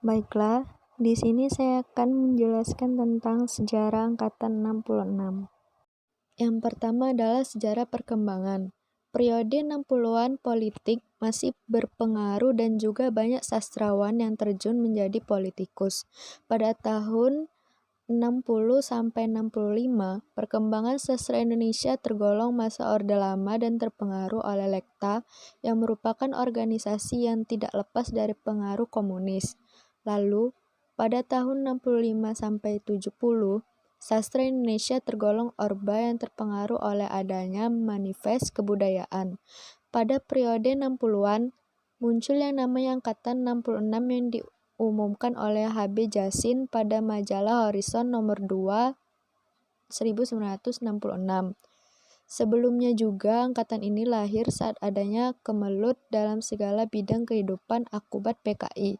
Baiklah, di sini saya akan menjelaskan tentang sejarah Angkatan 66. Yang pertama adalah sejarah perkembangan. Periode 60-an politik masih berpengaruh dan juga banyak sastrawan yang terjun menjadi politikus. Pada tahun 60 sampai 65, perkembangan sastra Indonesia tergolong masa Orde Lama dan terpengaruh oleh Lekta yang merupakan organisasi yang tidak lepas dari pengaruh komunis. Lalu, pada tahun 65 sampai 70, sastra Indonesia tergolong Orba yang terpengaruh oleh adanya manifest kebudayaan. Pada periode 60-an, muncul yang namanya Angkatan 66 yang diumumkan oleh H.B. Jassin pada majalah Horizon nomor 2 1966. Sebelumnya juga angkatan ini lahir saat adanya kemelut dalam segala bidang kehidupan akibat PKI.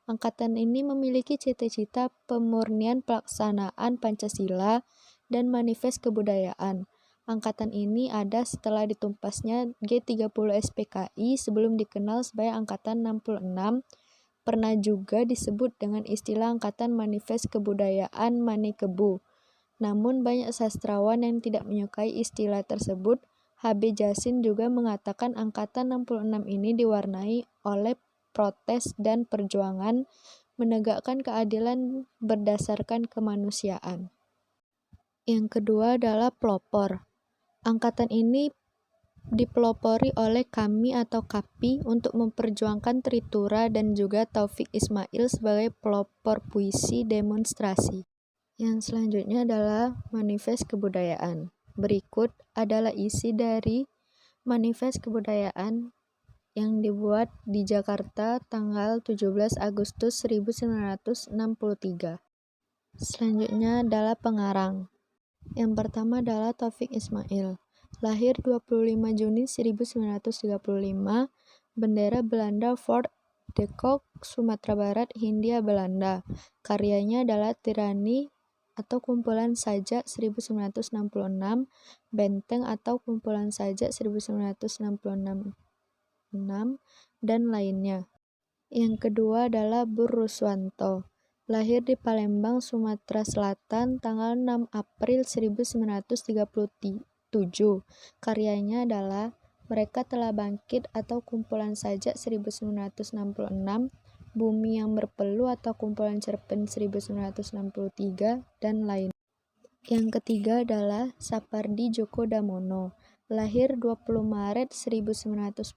Angkatan ini memiliki cita-cita pemurnian pelaksanaan Pancasila dan manifest kebudayaan. Angkatan ini ada setelah ditumpasnya G30 SPKI sebelum dikenal sebagai Angkatan 66, pernah juga disebut dengan istilah Angkatan Manifest Kebudayaan Manikebu. Namun banyak sastrawan yang tidak menyukai istilah tersebut. H.B. Jassin juga mengatakan Angkatan 66 ini diwarnai oleh protes dan perjuangan menegakkan keadilan berdasarkan kemanusiaan. Yang kedua adalah pelopor. Angkatan ini dipelopori oleh Kami atau KAPI untuk memperjuangkan Tritura dan juga Taufik Ismail sebagai pelopor puisi demonstrasi. Yang selanjutnya adalah manifest kebudayaan. Berikut adalah isi dari manifest kebudayaan yang dibuat di Jakarta tanggal 17 Agustus 1963. Selanjutnya adalah pengarang. Yang pertama adalah Taufik Ismail. Lahir 25 Juni 1935, bendera Belanda Fort de Kock, Sumatera Barat, Hindia Belanda. Karyanya adalah Tirani atau Kumpulan Sajak 1966, Benteng atau Kumpulan Sajak 1966, dan lainnya. Yang kedua adalah Bur Ruswanto. Lahir di Palembang, Sumatera Selatan, tanggal 6 April 1937. Karyanya adalah Mereka Telah Bangkit atau Kumpulan Sajak 1966, Bumi yang Berpeluh atau Kumpulan Cerpen 1963, dan lain. Yang ketiga adalah Sapardi Djoko Damono. Lahir 20 Maret 1940,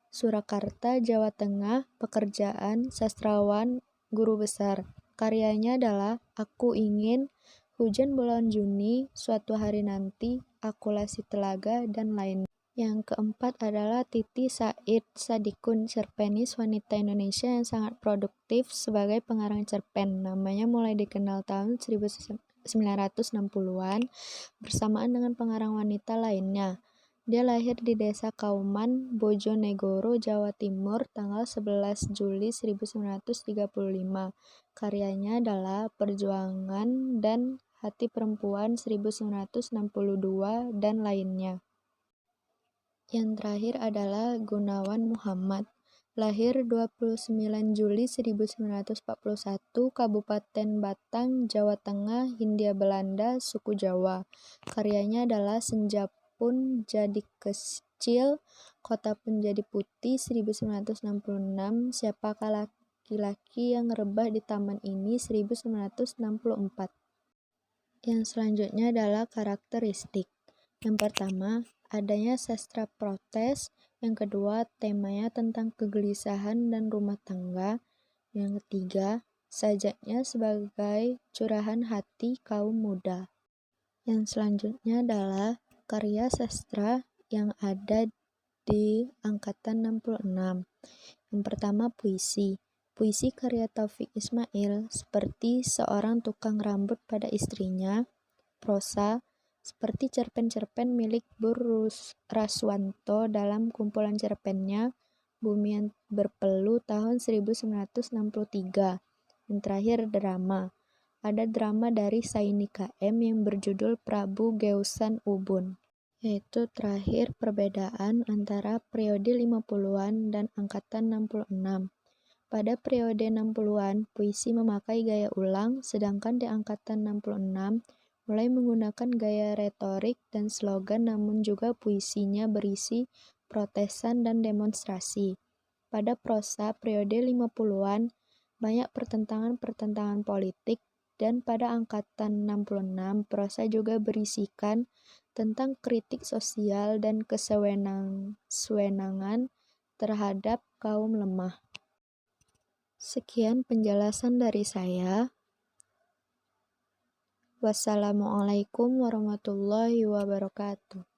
Surakarta, Jawa Tengah. Pekerjaan sastrawan, guru besar. Karyanya adalah Aku Ingin, Hujan Bulan Juni, Suatu Hari Nanti, Akulasi Telaga, dan lain. Yang keempat adalah Titi Said Sadikun, cerpenis wanita Indonesia yang sangat produktif sebagai pengarang cerpen. Namanya mulai dikenal tahun 1960-an bersamaan dengan pengarang wanita lainnya. Dia lahir di Desa Kauman, Bojonegoro, Jawa Timur, tanggal 11 Juli 1935. Karyanya adalah Perjuangan dan Hati Perempuan 1962, dan lainnya. Yang terakhir adalah Gunawan Muhammad. Lahir 29 Juli 1941, Kabupaten Batang, Jawa Tengah, Hindia Belanda, suku Jawa. Karyanya adalah Senja Pun Jadi Kecil, Kota Pun Jadi Putih 1966, Siapakah Laki-laki yang Rebah di Taman Ini 1964. Yang selanjutnya adalah karakteristik. Yang pertama, adanya sastra protes. Yang kedua, temanya tentang kegelisahan dan rumah tangga. Yang ketiga, sajaknya sebagai curahan hati kaum muda. Yang selanjutnya adalah karya sastra yang ada di Angkatan 66. Yang pertama, puisi. Puisi karya Taufik Ismail seperti Seorang Tukang Rambut pada Istrinya. Prosa seperti cerpen-cerpen milik Bur Raswanto dalam kumpulan cerpennya Bumi yang Berpeluh tahun 1963. Yang terakhir, drama. Ada drama dari Saini KM yang berjudul Prabu Geusan Ubun. Yaitu terakhir perbedaan antara periode 50-an dan Angkatan 66. Pada periode 60-an, puisi memakai gaya ulang, sedangkan di angkatan 66 mulai menggunakan gaya retorik dan slogan, namun juga puisinya berisi protesan dan demonstrasi. Pada prosa periode 50-an, banyak pertentangan-pertentangan politik, dan pada angkatan 66, prosa juga berisikan tentang kritik sosial dan kesewenang-sewenangan terhadap kaum lemah. Sekian penjelasan dari saya. Wassalamualaikum warahmatullahi wabarakatuh.